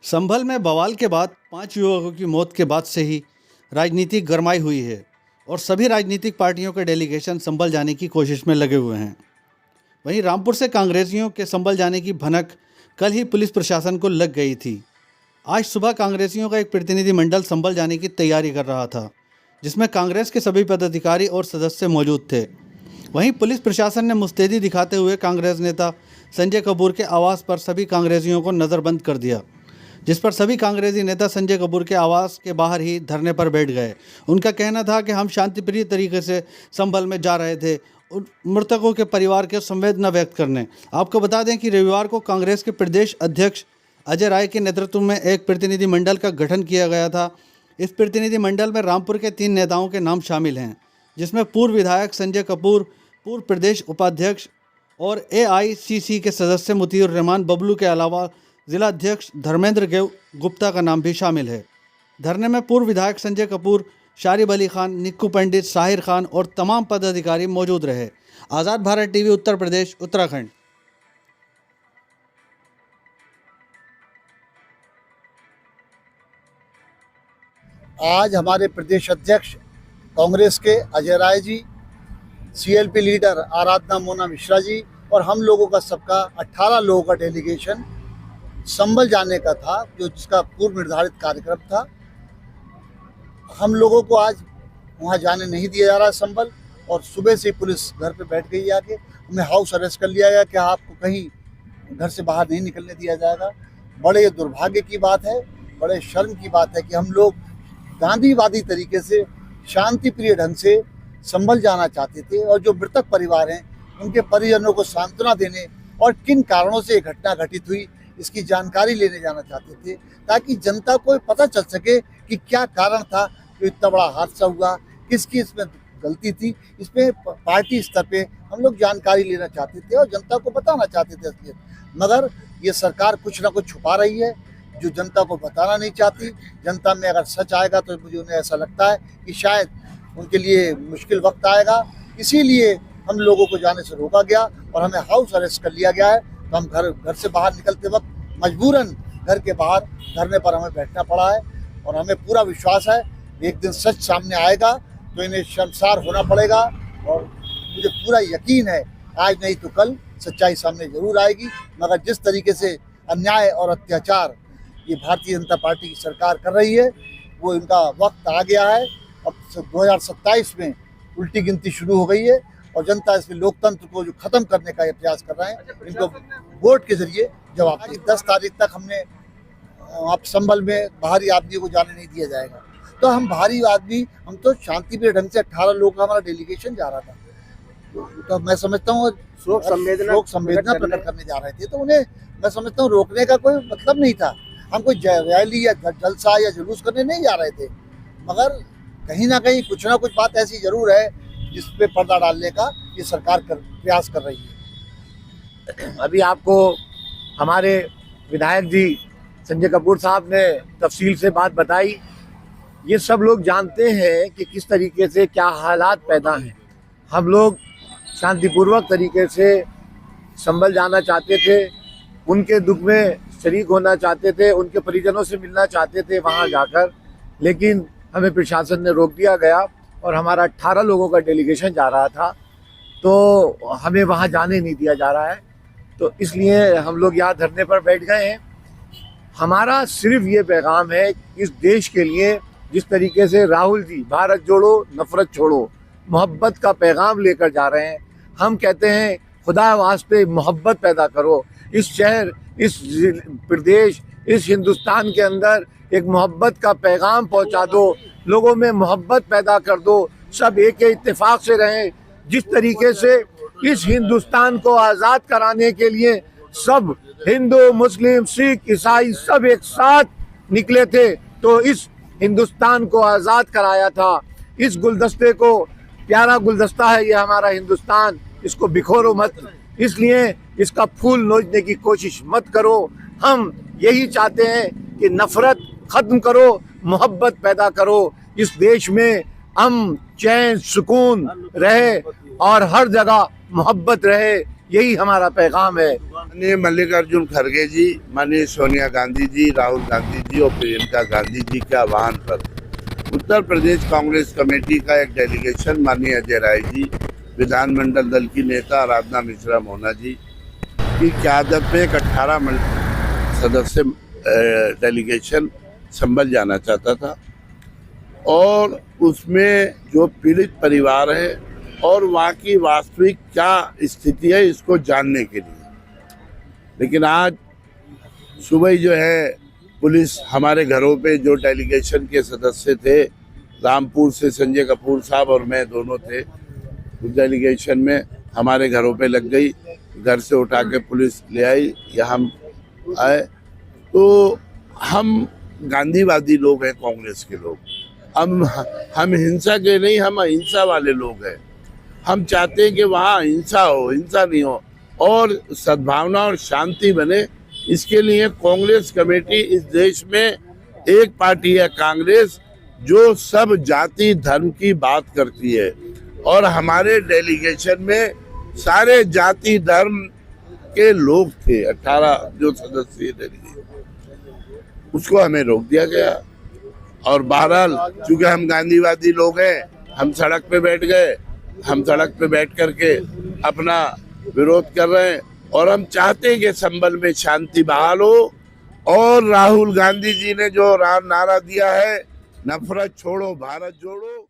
संभल में बवाल के बाद 5 युवकों की मौत के बाद से ही राजनीति गरमाई हुई है और सभी राजनीतिक पार्टियों के डेलीगेशन संभल जाने की कोशिश में लगे हुए हैं। वहीं रामपुर से कांग्रेसियों के संभल जाने की भनक कल ही पुलिस प्रशासन को लग गई थी। आज सुबह कांग्रेसियों का एक प्रतिनिधिमंडल संभल जाने की तैयारी कर रहा था, जिसमें कांग्रेस के सभी पदाधिकारी और सदस्य मौजूद थे। वहीं पुलिस प्रशासन ने मुस्तैदी दिखाते हुए कांग्रेस नेता संजय कपूर के आवास पर सभी कांग्रेसियों को नज़रबंद कर दिया, जिस पर सभी कांग्रेसी नेता संजय कपूर के आवास के बाहर ही धरने पर बैठ गए। उनका कहना था कि हम शांतिप्रिय तरीके से संभल में जा रहे थे, मृतकों के परिवार के संवेदना व्यक्त करने। आपको बता दें कि रविवार को कांग्रेस के प्रदेश अध्यक्ष अजय राय के नेतृत्व में एक प्रतिनिधिमंडल का गठन किया गया था। इस प्रतिनिधिमंडल में रामपुर के 3 नेताओं के नाम शामिल हैं, जिसमें पूर्व विधायक संजय कपूर, पूर्व प्रदेश उपाध्यक्ष और AICC के सदस्य मुतीउर रहमान बबलू के अलावा जिला अध्यक्ष धर्मेंद्र गुप्ता का नाम भी शामिल है। धरने में पूर्व विधायक संजय कपूर, शारिब अली खान, निक्कू पंडित, साहिर खान और तमाम पदाधिकारी मौजूद रहे। आज़ाद भारत टीवी, उत्तर प्रदेश, उत्तराखंड। आज हमारे प्रदेश अध्यक्ष कांग्रेस के अजय राय जी, CLP लीडर आराधना मोना मिश्रा जी और हम लोगों का सबका 18 लोगों का डेलीगेशन संभल जाने का था, जो जिसका पूर्व निर्धारित कार्यक्रम था। हम लोगों को आज वहां जाने नहीं दिया जा रहा है संभल, और सुबह से पुलिस घर पे बैठ गई आके हमें हाउस अरेस्ट कर लिया गया कि आपको कहीं घर से बाहर नहीं निकलने दिया जाएगा। बड़े दुर्भाग्य की बात है, बड़े शर्म की बात है कि हम लोग गांधीवादी तरीके से शांति प्रिय ढंग से संभल जाना चाहते थे, और जो मृतक परिवार हैं उनके परिजनों को सांत्वना देने और किन कारणों से ये घटना घटित हुई इसकी जानकारी लेने जाना चाहते थे, ताकि जनता को पता चल सके कि क्या कारण था जो इतना बड़ा हादसा हुआ, किसकी इसमें गलती थी। इसमें पार्टी स्तर पे हम लोग जानकारी लेना चाहते थे और जनता को बताना चाहते थे असलियत, मगर ये सरकार कुछ ना कुछ छुपा रही है जो जनता को बताना नहीं चाहती। जनता में अगर सच आएगा तो मुझे उन्हें ऐसा लगता है कि शायद उनके लिए मुश्किल वक्त आएगा, इसीलिए हम लोगों को जाने से रोका गया और हमें हाउस अरेस्ट कर लिया गया है। तो हम घर से बाहर निकलते वक्त मजबूरन घर के बाहर धरने पर हमें बैठना पड़ा है, और हमें पूरा विश्वास है एक दिन सच सामने आएगा तो इन्हें शर्मसार होना पड़ेगा, और मुझे पूरा यकीन है आज नहीं तो कल सच्चाई सामने जरूर आएगी। मगर जिस तरीके से अन्याय और अत्याचार ये भारतीय जनता पार्टी की सरकार कर रही है, वो इनका वक्त आ गया है। अब 2027 में उल्टी गिनती शुरू हो गई है और जनता इसमें लोकतंत्र को जो खत्म करने का ये प्रयास कर रहे हैं, इनको वोट के जरिए जवाब दें। 10 तारीख तक हमने आप संभल में बाहरी आदमी को जाने नहीं दिया जाएगा। तो हम बाहरी आदमी, हम तो शांतिप्रिय ढंग से 18 लोगों का हमारा डेलीगेशन जा रहा था, तो मैं समझता हूँ शोक संवेदना प्रकट करने जा रहे थे, तो उन्हें मैं समझता हूँ रोकने का कोई मतलब नहीं था। हम कोई रैली या जलसा या जुलूस करने नहीं जा रहे थे, मगर कहीं ना कहीं कुछ ना कुछ बात ऐसी जरूर है जिस पे पर्दा डालने का ये सरकार प्रयास कर रही है। अभी आपको हमारे विधायक जी संजय कपूर साहब ने तफसील से बात बताई। ये सब लोग जानते हैं कि किस तरीके से क्या हालात पैदा हैं। हम लोग शांतिपूर्वक तरीके से संभल जाना चाहते थे, उनके दुख में शरीक होना चाहते थे, उनके परिजनों से मिलना चाहते थे वहाँ जाकर, लेकिन हमें प्रशासन ने रोक दिया गया और हमारा 18 लोगों का डेलीगेशन जा रहा था, तो हमें वहाँ जाने नहीं दिया जा रहा है। तो इसलिए हम लोग यहाँ धरने पर बैठ गए हैं। हमारा सिर्फ ये पैगाम है इस देश के लिए, जिस तरीके से राहुल जी भारत जोड़ो नफरत छोड़ो मोहब्बत का पैगाम लेकर जा रहे हैं। हम कहते हैं खुदा वास्ते मोहब्बत पैदा करो, इस शहर, इस प्रदेश, इस हिंदुस्तान के अंदर एक मोहब्बत का पैगाम पहुंचा दो, लोगों में मोहब्बत पैदा कर दो, सब एक इत्तेफाक से रहें। जिस तरीके से इस हिंदुस्तान को आज़ाद कराने के लिए सब हिंदू, मुस्लिम, सिख, ईसाई सब एक साथ निकले थे, तो इस हिंदुस्तान को आज़ाद कराया था। इस गुलदस्ते को, प्यारा गुलदस्ता है ये हमारा हिंदुस्तान, इसको बिखोरो मत, इसलिए इसका फूल नोचने की कोशिश मत करो। हम यही चाहते हैं कि नफरत खत्म करो, मोहब्बत पैदा करो, इस देश में अमन, चैन, सुकून रहे और हर जगह मोहब्बत रहे, यही हमारा पैगाम है। माननीय मल्लिकार्जुन खड़गे जी, माननीय सोनिया गांधी जी, राहुल गांधी जी और प्रियंका गांधी जी के आह्वान पर उत्तर प्रदेश कांग्रेस कमेटी का एक डेलीगेशन माननीय अजय राय जी, विधानमंडल दल की नेता आराधना मिश्रा मोना जी की क़यादत में एक 18 सदस्य डेलीगेशन संभल जाना चाहता था और उसमें जो पीड़ित परिवार है और वहाँ की वास्तविक क्या स्थिति है इसको जानने के लिए। लेकिन आज सुबह ही जो है पुलिस हमारे घरों पे, जो डेलीगेशन के सदस्य थे, रामपुर से संजय कपूर साहब और मैं दोनों थे उस डेलीगेशन में, हमारे घरों पे लग गई। घर से उठा के पुलिस ले आई, यहाँ हम आए। तो हम गांधीवादी लोग हैं, कांग्रेस के लोग। हम हिंसा के नहीं, हम अहिंसा वाले लोग हैं। हम चाहते हैं कि वहाँ हिंसा हो, हिंसा नहीं हो और सद्भावना और शांति बने। इसके लिए कांग्रेस कमेटी, इस देश में एक पार्टी है कांग्रेस, जो सब जाति धर्म की बात करती है और हमारे डेलीगेशन में सारे जाति धर्म के लोग थे। 18 जो सदस्य डेलीगेशन, उसको हमें रोक दिया गया और बहरहाल चूंकि हम गांधीवादी लोग हैं, हम सड़क पे बैठ गए। हम सड़क पे बैठ करके अपना विरोध कर रहे हैं और हम चाहते हैं कि संभल में शांति बहाल हो। और राहुल गांधी जी ने जो नारा दिया है, नफरत छोड़ो भारत जोड़ो,